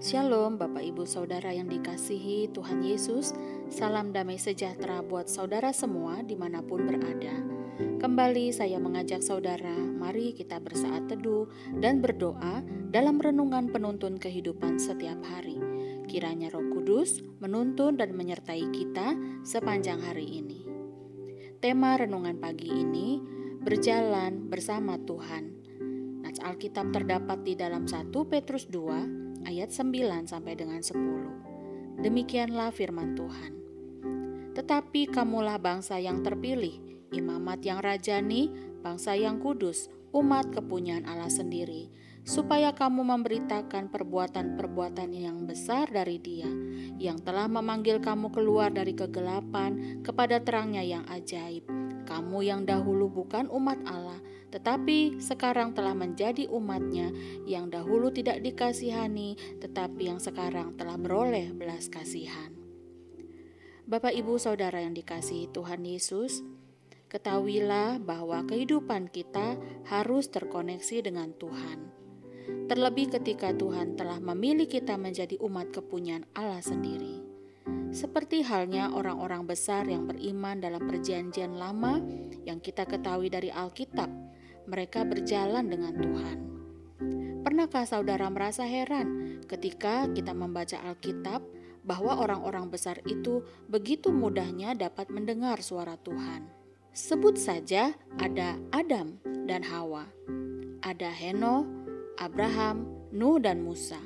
Shalom Bapak Ibu Saudara yang dikasihi Tuhan Yesus. Salam damai sejahtera buat saudara semua dimanapun berada. Kembali saya mengajak saudara, mari kita bersaat teduh dan berdoa dalam renungan penuntun kehidupan setiap hari. Kiranya Roh Kudus menuntun dan menyertai kita sepanjang hari ini. Tema renungan pagi ini, berjalan bersama Tuhan. Nats Alkitab terdapat di dalam 1 Petrus 2 ayat 9 sampai dengan 10. Demikianlah firman Tuhan. Tetapi kamulah bangsa yang terpilih, imamat yang rajani, bangsa yang kudus, umat kepunyaan Allah sendiri, supaya kamu memberitakan perbuatan-perbuatan yang besar dari Dia, yang telah memanggil kamu keluar dari kegelapan kepada terangnya yang ajaib. Kamu yang dahulu bukan umat Allah, tetapi sekarang telah menjadi umat-Nya, yang dahulu tidak dikasihani, tetapi yang sekarang telah beroleh belas kasihan. Bapak Ibu Saudara yang dikasihi Tuhan Yesus, ketahuilah bahwa kehidupan kita harus terkoneksi dengan Tuhan. Terlebih ketika Tuhan telah memilih kita menjadi umat kepunyaan Allah sendiri. Seperti halnya orang-orang besar yang beriman dalam perjanjian lama yang kita ketahui dari Alkitab, mereka berjalan dengan Tuhan. Pernahkah saudara merasa heran ketika kita membaca Alkitab bahwa orang-orang besar itu begitu mudahnya dapat mendengar suara Tuhan? Sebut saja ada Adam dan Hawa, ada Henokh, Abraham, Nuh dan Musa.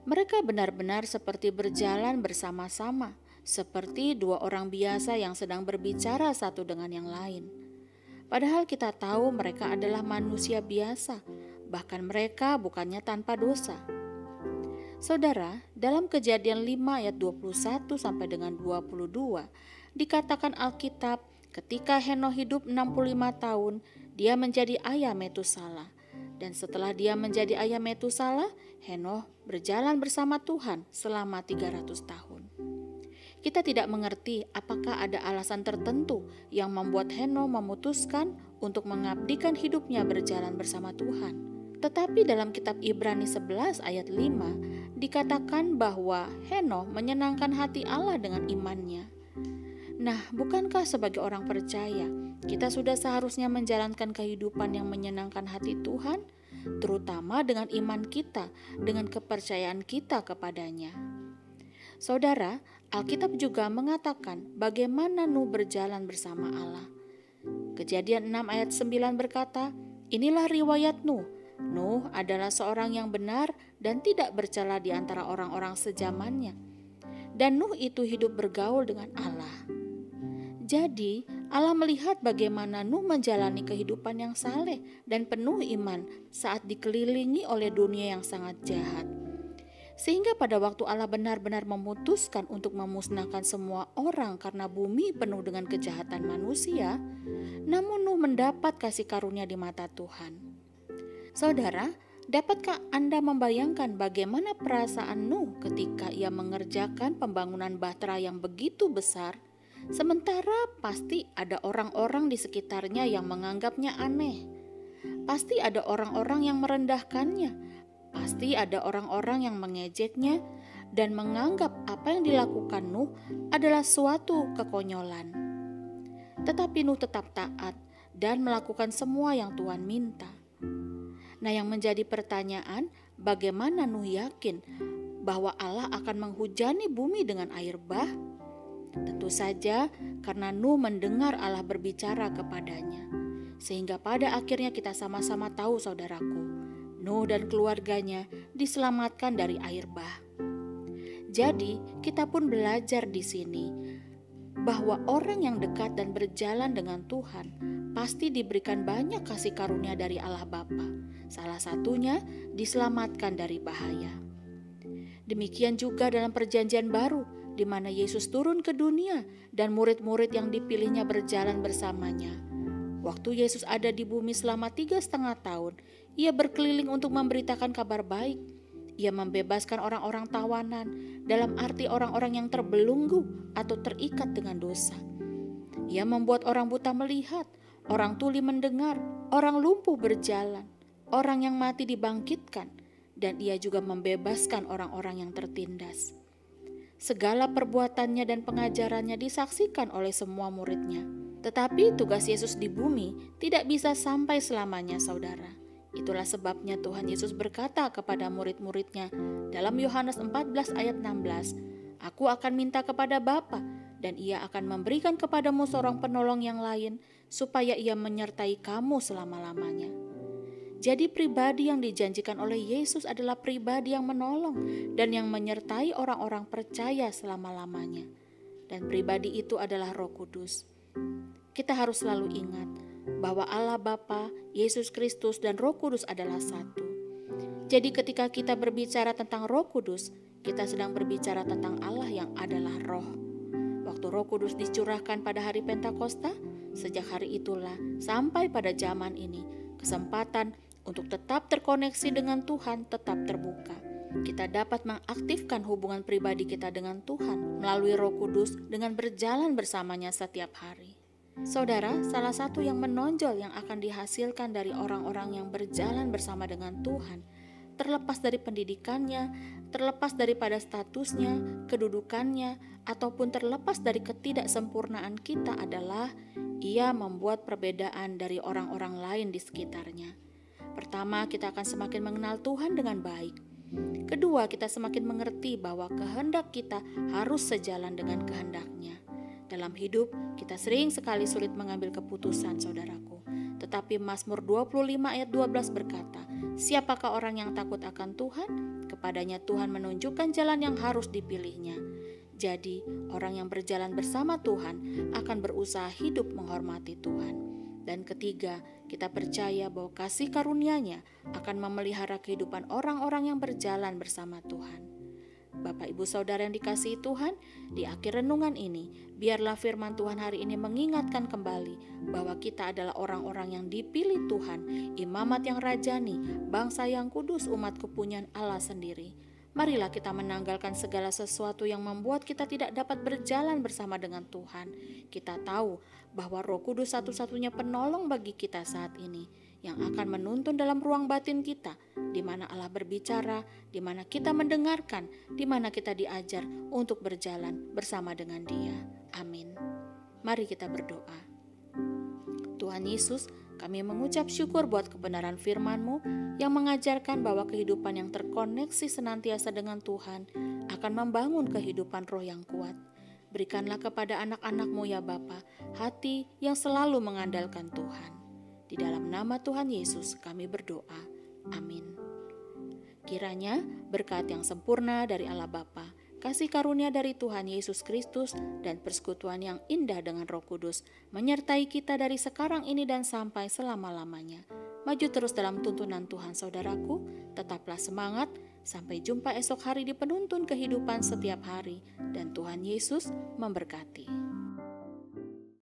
Mereka benar-benar seperti berjalan bersama-sama, seperti dua orang biasa yang sedang berbicara satu dengan yang lain. Padahal kita tahu mereka adalah manusia biasa, bahkan mereka bukannya tanpa dosa. Saudara, dalam Kejadian 5 ayat 21 sampai dengan 22, dikatakan Alkitab, ketika Henokh hidup 65 tahun, dia menjadi ayah Metusala. Dan setelah dia menjadi ayah Metusala, Henokh berjalan bersama Tuhan selama 300 tahun. Kita tidak mengerti apakah ada alasan tertentu yang membuat Henokh memutuskan untuk mengabdikan hidupnya berjalan bersama Tuhan. Tetapi dalam kitab Ibrani 11 ayat 5 dikatakan bahwa Henokh menyenangkan hati Allah dengan imannya. Nah, bukankah sebagai orang percaya, kita sudah seharusnya menjalankan kehidupan yang menyenangkan hati Tuhan, terutama dengan iman kita, dengan kepercayaan kita kepadanya. Saudara, Alkitab juga mengatakan bagaimana Nuh berjalan bersama Allah. Kejadian 6 ayat 9 berkata, inilah riwayat Nuh. Nuh adalah seorang yang benar dan tidak bercela di antara orang-orang sezamannya. Dan Nuh itu hidup bergaul dengan Allah. Jadi, Allah melihat bagaimana Nuh menjalani kehidupan yang saleh dan penuh iman saat dikelilingi oleh dunia yang sangat jahat. Sehingga pada waktu Allah benar-benar memutuskan untuk memusnahkan semua orang karena bumi penuh dengan kejahatan manusia, namun Nuh mendapat kasih karunia di mata Tuhan. Saudara, dapatkah Anda membayangkan bagaimana perasaan Nuh ketika ia mengerjakan pembangunan bahtera yang begitu besar? Sementara pasti ada orang-orang di sekitarnya yang menganggapnya aneh. Pasti ada orang-orang yang merendahkannya. Pasti ada orang-orang yang mengejeknya dan menganggap apa yang dilakukan Nuh adalah suatu kekonyolan. Tetapi Nuh tetap taat dan melakukan semua yang Tuhan minta. Nah, yang menjadi pertanyaan, bagaimana Nuh yakin bahwa Allah akan menghujani bumi dengan air bah? Tentu saja karena Nuh mendengar Allah berbicara kepadanya. Sehingga pada akhirnya kita sama-sama tahu saudaraku, Nuh dan keluarganya diselamatkan dari air bah. Jadi kita pun belajar di sini bahwa orang yang dekat dan berjalan dengan Tuhan pasti diberikan banyak kasih karunia dari Allah Bapa. Salah satunya diselamatkan dari bahaya. Demikian juga dalam perjanjian baru, di mana Yesus turun ke dunia dan murid-murid yang dipilihnya berjalan bersamanya. Waktu Yesus ada di bumi selama 3,5 tahun, ia berkeliling untuk memberitakan kabar baik. Ia membebaskan orang-orang tawanan, dalam arti orang-orang yang terbelenggu atau terikat dengan dosa. Ia membuat orang buta melihat, orang tuli mendengar, orang lumpuh berjalan, orang yang mati dibangkitkan, dan Ia juga membebaskan orang-orang yang tertindas. Segala perbuatannya dan pengajarannya disaksikan oleh semua muridnya. Tetapi tugas Yesus di bumi tidak bisa sampai selamanya, saudara. Itulah sebabnya Tuhan Yesus berkata kepada murid-muridnya dalam Yohanes 14 ayat 16, "Aku akan minta kepada Bapa, dan Ia akan memberikan kepadamu seorang penolong yang lain, supaya Ia menyertai kamu selama-lamanya." Jadi pribadi yang dijanjikan oleh Yesus adalah pribadi yang menolong dan yang menyertai orang-orang percaya selama-lamanya. Dan pribadi itu adalah Roh Kudus. Kita harus selalu ingat bahwa Allah Bapa, Yesus Kristus, dan Roh Kudus adalah satu. Jadi ketika kita berbicara tentang Roh Kudus, kita sedang berbicara tentang Allah yang adalah Roh. Waktu Roh Kudus dicurahkan pada hari Pentakosta, sejak hari itulah sampai pada zaman ini, kesempatan untuk tetap terkoneksi dengan Tuhan tetap terbuka. Kita dapat mengaktifkan hubungan pribadi kita dengan Tuhan melalui Roh Kudus dengan berjalan bersamanya setiap hari. Saudara, salah satu yang menonjol yang akan dihasilkan dari orang-orang yang berjalan bersama dengan Tuhan, terlepas dari pendidikannya, terlepas daripada statusnya, kedudukannya, ataupun terlepas dari ketidaksempurnaan kita adalah ia membuat perbedaan dari orang-orang lain di sekitarnya. Pertama, kita akan semakin mengenal Tuhan dengan baik. Kedua, kita semakin mengerti bahwa kehendak kita harus sejalan dengan kehendak-Nya. Dalam hidup, kita sering sekali sulit mengambil keputusan, saudaraku. Tetapi Mazmur 25 ayat 12 berkata, "Siapakah orang yang takut akan Tuhan? Kepadanya Tuhan menunjukkan jalan yang harus dipilihnya." Jadi, orang yang berjalan bersama Tuhan akan berusaha hidup menghormati Tuhan. Dan ketiga, kita percaya bahwa kasih karunia-Nya akan memelihara kehidupan orang-orang yang berjalan bersama Tuhan. Bapak, Ibu, Saudara yang dikasihi Tuhan, di akhir renungan ini, biarlah firman Tuhan hari ini mengingatkan kembali bahwa kita adalah orang-orang yang dipilih Tuhan, imamat yang rajani, bangsa yang kudus, umat kepunyaan Allah sendiri. Marilah kita menanggalkan segala sesuatu yang membuat kita tidak dapat berjalan bersama dengan Tuhan. Kita tahu bahwa Roh Kudus satu-satunya penolong bagi kita saat ini, yang akan menuntun dalam ruang batin kita, di mana Allah berbicara, di mana kita mendengarkan, di mana kita diajar untuk berjalan bersama dengan Dia. Amin. Mari kita berdoa. Tuhan Yesus, kami mengucap syukur buat kebenaran firman-Mu yang mengajarkan bahwa kehidupan yang terkoneksi senantiasa dengan Tuhan akan membangun kehidupan roh yang kuat. Berikanlah kepada anak-anak-Mu ya Bapa, hati yang selalu mengandalkan Tuhan. Di dalam nama Tuhan Yesus kami berdoa. Amin. Kiranya berkat yang sempurna dari Allah Bapa, kasih karunia dari Tuhan Yesus Kristus, dan persekutuan yang indah dengan Roh Kudus menyertai kita dari sekarang ini dan sampai selama-lamanya. Maju terus dalam tuntunan Tuhan, saudaraku. Tetaplah semangat. Sampai jumpa esok hari di penuntun kehidupan setiap hari. Dan Tuhan Yesus memberkati.